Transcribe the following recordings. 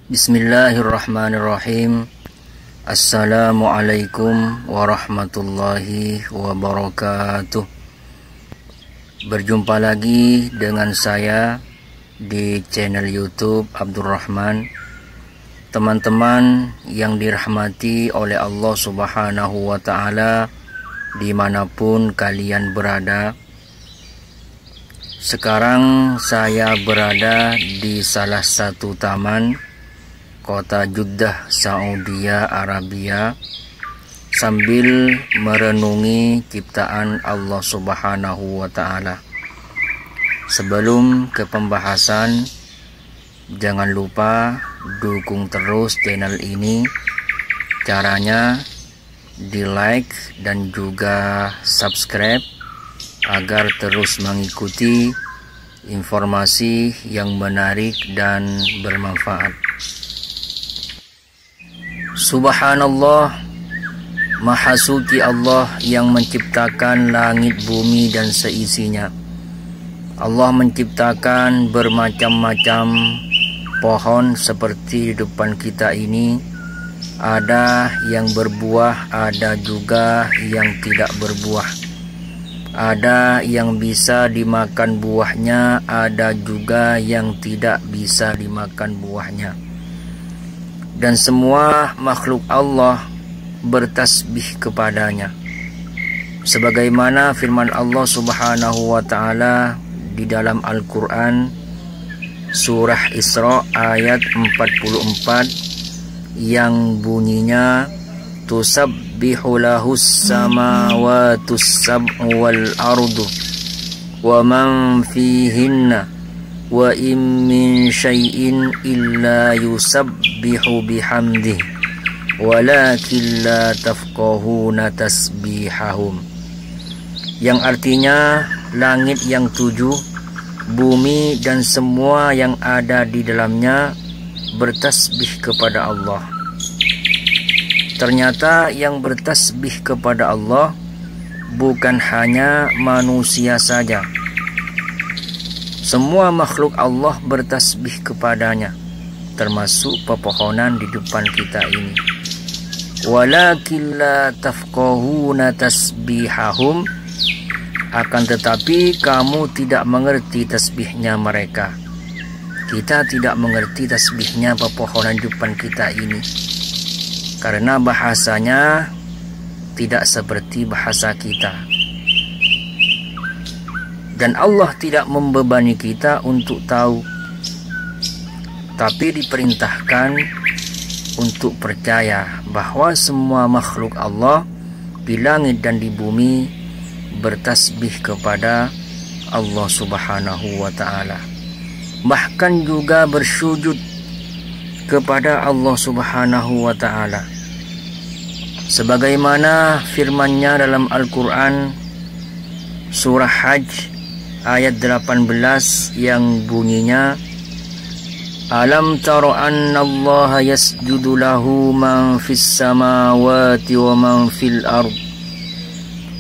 Bismillahirrahmanirrahim. Assalamualaikum warahmatullahi wabarakatuh. Berjumpa lagi dengan saya di channel YouTube Abdurrahman. Teman-teman yang dirahmati oleh Allah Subhanahu wa Ta'ala, dimanapun kalian berada. Sekarang saya berada di salah satu taman kota Jeddah, Saudi Arabia, sambil merenungi ciptaan Allah Subhanahu wa Ta'ala. Sebelum ke pembahasan, jangan lupa dukung terus channel ini. Caranya di like dan juga subscribe agar terus mengikuti informasi yang menarik dan bermanfaat. Subhanallah, Maha Suci Allah yang menciptakan langit, bumi dan seisinya. Allah menciptakan bermacam-macam pohon seperti di depan kita ini. Ada yang berbuah, ada juga yang tidak berbuah. Ada yang bisa dimakan buahnya, ada juga yang tidak bisa dimakan buahnya. Dan semua makhluk Allah bertasbih kepadanya. Sebagaimana firman Allah Subhanahu wa Ta'ala di dalam Al-Quran, surah Isra ayat 44, yang bunyinya, Tusabbihu lahus samawatus sab'u wal ardu wa man fihinna wa in min syai'in illa yusabbihu bihamdih walakin la tafqahuna tasbihahum. Yang artinya, langit yang 7, bumi dan semua yang ada di dalamnya bertasbih kepada Allah. Ternyata yang bertasbih kepada Allah bukan hanya manusia saja. Semua makhluk Allah bertasbih kepadanya, termasuk pepohonan di depan kita ini. Walakin la tafqahuna tasbihahum, akan tetapi kamu tidak mengerti tasbihnya mereka. Kita tidak mengerti tasbihnya pepohonan di depan kita ini, karena bahasanya tidak seperti bahasa kita. Dan Allah tidak membebani kita untuk tahu, tapi diperintahkan untuk percaya bahwa semua makhluk Allah di langit dan di bumi bertasbih kepada Allah Subhanahu wa Ta'ala. Bahkan juga bersujud kepada Allah Subhanahu wa Ta'ala. Sebagaimana firman-Nya dalam Al-Quran surah Hajj ayat 18 yang bunyinya, Alam taro anna Allah yasjudu lahu man fis samawati wa man fil ard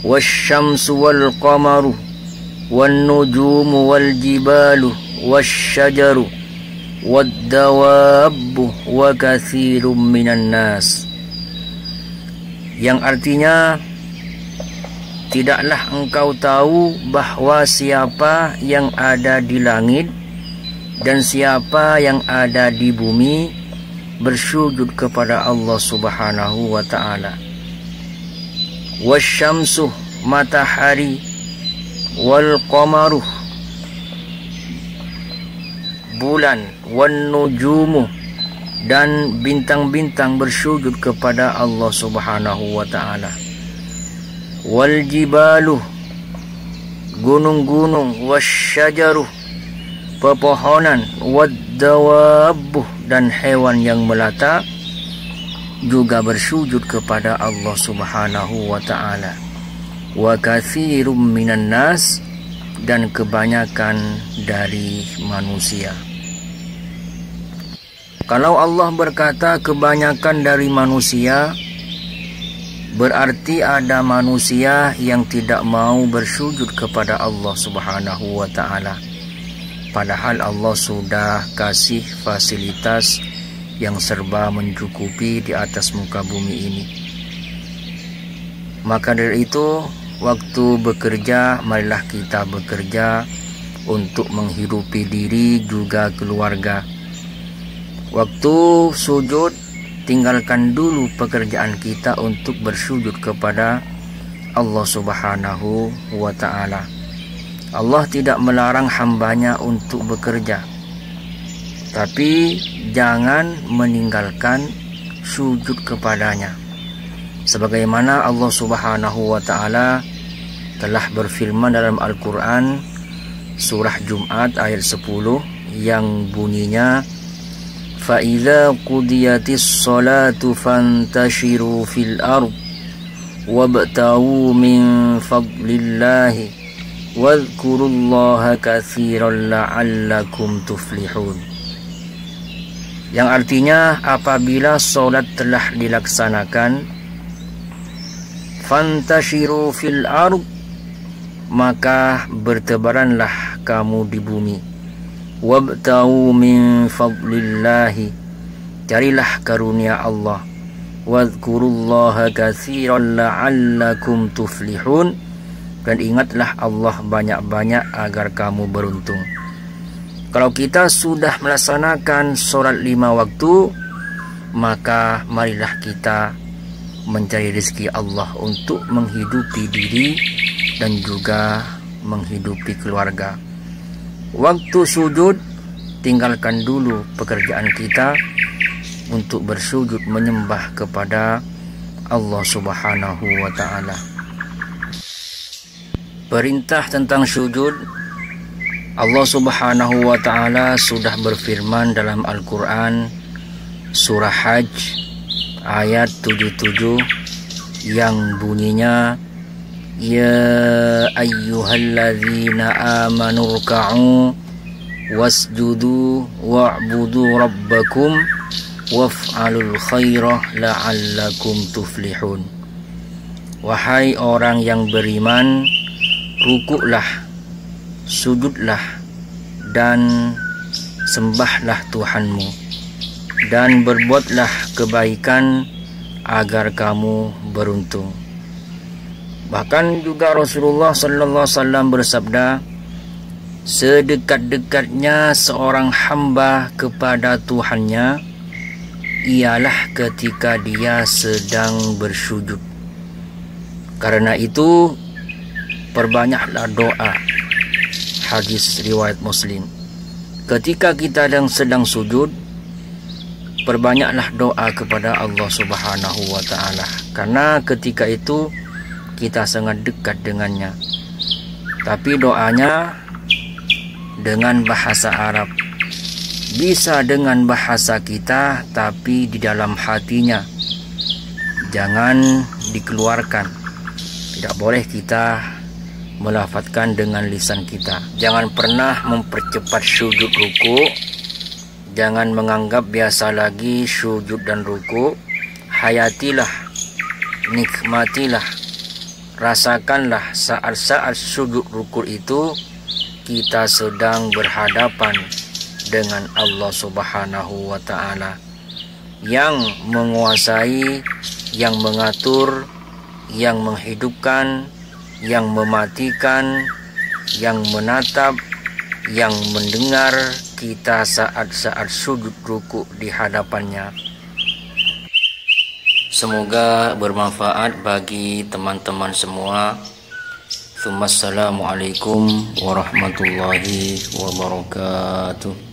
wasyamsu wal qamaru wan nujumu wal jibalu wasyajaru wad dawabu wa katsirum minan nas. Yang artinya, tidaklah engkau tahu bahwa siapa yang ada di langit dan siapa yang ada di bumi bersujud kepada Allah Subhanahu wa Ta'ala. Wasyamsu, matahari, wal qamaru, bulan, wan nujumu, dan bintang-bintang bersujud kepada Allah Subhanahu wa Ta'ala. Wal jibalu, gunung-gunung, wasyajaru, pepohonan, wad dawabu, dan hewan yang melata juga bersujud kepada Allah Subhanahu wa Ta'ala. Wa katsirum minan nas, dan kebanyakan dari manusia. Kalau Allah berkata kebanyakan dari manusia, berarti ada manusia yang tidak mau bersujud kepada Allah Subhanahu wa Ta'ala. Padahal Allah sudah kasih fasilitas yang serba mencukupi di atas muka bumi ini. Maka dari itu, waktu bekerja, marilah kita bekerja untuk menghidupi diri juga keluarga. Waktu sujud, tinggalkan dulu pekerjaan kita untuk bersujud kepada Allah Subhanahu wa ta'ala. Allah tidak melarang hambanya untuk bekerja, tapi jangan meninggalkan sujud kepadanya. Sebagaimana Allah Subhanahu wa ta'ala telah berfirman dalam Al-Quran surah Jumat ayat 10 yang bunyinya, فَإِذَا قُضِيَتِ الصَّلَاةُ فَانْتَشِرُوا فِي الْأَرْضِ وَابْتَغُوا مِنْ فَضْلِ اللَّهِ وَاذْكُرُوا اللَّهَ كَثِيرًا لَعَلَّكُمْ تُفْلِحُونَ. Yang artinya, apabila sholat telah dilaksanakan, فَانْتَشِرُوا فِي الْأَرْضِ, maka bertebaranlah kamu di bumi. Wabtaghu min fadlillahi, carilah karunia Allah. Wadhkurullaha katsiran la'allakum tuflihun, dan ingatlah Allah banyak-banyak agar kamu beruntung. Kalau kita sudah melaksanakan sholat 5 waktu, maka marilah kita mencari rezeki Allah untuk menghidupi diri dan juga menghidupi keluarga. Waktu sujud, tinggalkan dulu pekerjaan kita untuk bersujud menyembah kepada Allah Subhanahu wa ta'ala. Perintah tentang sujud, Allah Subhanahu wa ta'ala sudah berfirman dalam Al-Quran surah Hajj ayat 77 yang bunyinya, Ya ayyuhalladzina amanu ruka'u wasjudu wa'budu rabbakum waf'alul khairah la'allakum tuflihun. Wahai orang yang beriman, rukuklah, sujudlah, dan sembahlah Tuhanmu, dan berbuatlah kebaikan agar kamu beruntung. Bahkan juga Rasulullah sallallahu alaihi wasallam bersabda, sedekat-dekatnya seorang hamba kepada Tuhannya ialah ketika dia sedang bersujud. Karena itu, perbanyaklah doa. Hadis riwayat Muslim. Ketika kita sedang sujud, perbanyaklah doa kepada Allah Subhanahu wa ta'ala, karena ketika itu kita sangat dekat dengannya. Tapi doanya dengan bahasa Arab, bisa dengan bahasa kita, tapi di dalam hatinya jangan dikeluarkan. Tidak boleh kita melafadzkan dengan lisan kita. Jangan pernah mempercepat sujud ruku. Jangan menganggap biasa lagi sujud dan ruku. Hayatilah, nikmatilah, rasakanlah saat-saat sujud ruku itu kita sedang berhadapan dengan Allah Subhanahu wa ta'ala yang menguasai, yang mengatur, yang menghidupkan, yang mematikan, yang menatap, yang mendengar kita saat-saat sujud ruku di hadapannya. Semoga bermanfaat bagi teman-teman semua. Assalamualaikum warahmatullahi wabarakatuh.